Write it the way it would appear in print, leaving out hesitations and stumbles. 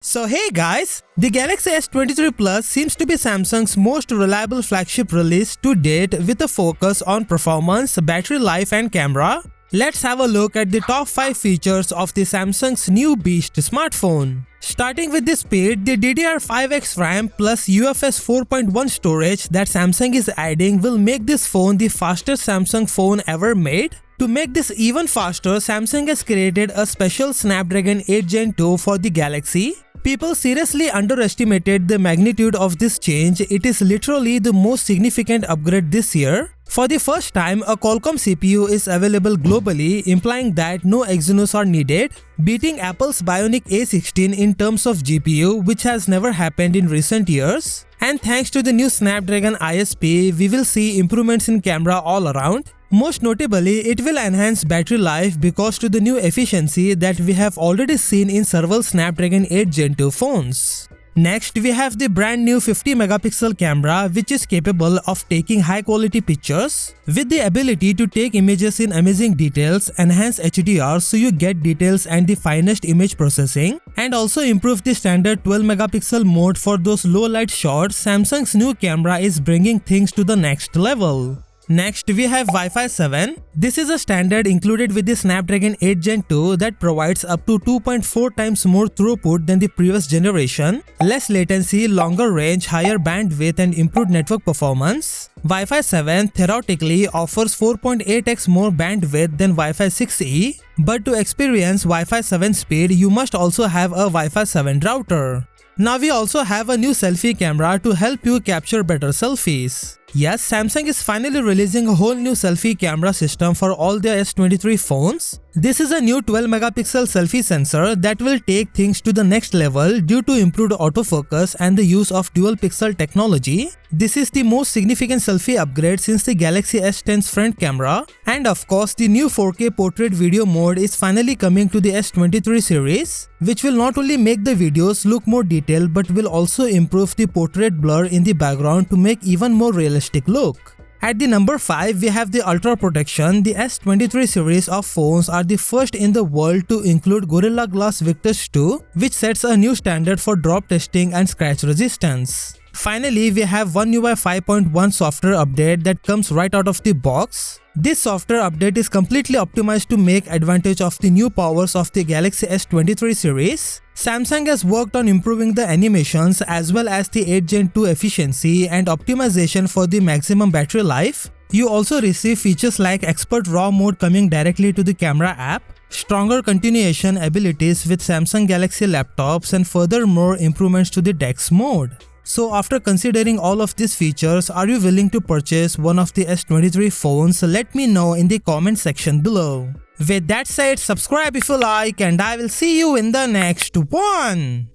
So hey guys, the Galaxy S23 Plus seems to be Samsung's most reliable flagship release to date with a focus on performance, battery life and camera. Let's have a look at the top 5 features of the Samsung's new beast smartphone. Starting with the speed, the DDR5X RAM plus UFS 4.1 storage that Samsung is adding will make this phone the fastest Samsung phone ever made. To make this even faster, Samsung has created a special Snapdragon 8 Gen 2 for the Galaxy. People seriously underestimated the magnitude of this change. It is literally the most significant upgrade this year. For the first time, a Qualcomm CPU is available globally, implying that no Exynos are needed, beating Apple's Bionic A16 in terms of GPU, which has never happened in recent years. And thanks to the new Snapdragon ISP, we will see improvements in camera all around. Most notably, it will enhance battery life because to the new efficiency that we have already seen in several Snapdragon 8 Gen 2 phones. Next, we have the brand new 50 megapixel camera which is capable of taking high quality pictures with the ability to take images in amazing details, enhance HDR so you get details and the finest image processing, and also improve the standard 12 megapixel mode for those low light shots. Samsung's new camera is bringing things to the next level. Next, we have Wi-Fi 7. This is a standard included with the Snapdragon 8 Gen 2 that provides up to 2.4 times more throughput than the previous generation, less latency, longer range, higher bandwidth and improved network performance. Wi-Fi 7 theoretically offers 4.8x more bandwidth than Wi-Fi 6E, but to experience Wi-Fi 7 speed, you must also have a Wi-Fi 7 router. Now we also have a new selfie camera to help you capture better selfies. Yes, Samsung is finally releasing a whole new selfie camera system for all their S23 phones. This is a new 12 megapixel selfie sensor that will take things to the next level due to improved autofocus and the use of dual pixel technology. This is the most significant selfie upgrade since the Galaxy S10's front camera. And of course, the new 4K portrait video mode is finally coming to the S23 series, which will not only make the videos look more detailed but will also improve the portrait blur in the background to make even more realistic look. At the number 5, we have the Ultra Protection. The S23 series of phones are the first in the world to include Gorilla Glass Victus 2, which sets a new standard for drop testing and scratch resistance. Finally, we have One UI 5.1 software update that comes right out of the box. This software update is completely optimized to make advantage of the new powers of the Galaxy S23 series. Samsung has worked on improving the animations as well as the 8 Gen 2 efficiency and optimization for the maximum battery life. You also receive features like Expert RAW mode coming directly to the camera app, stronger continuation abilities with Samsung Galaxy laptops and furthermore improvements to the DeX mode. So after considering all of these features, are you willing to purchase one of the S23 phones? Let me know in the comment section below. With that said, subscribe if you like and I will see you in the next one.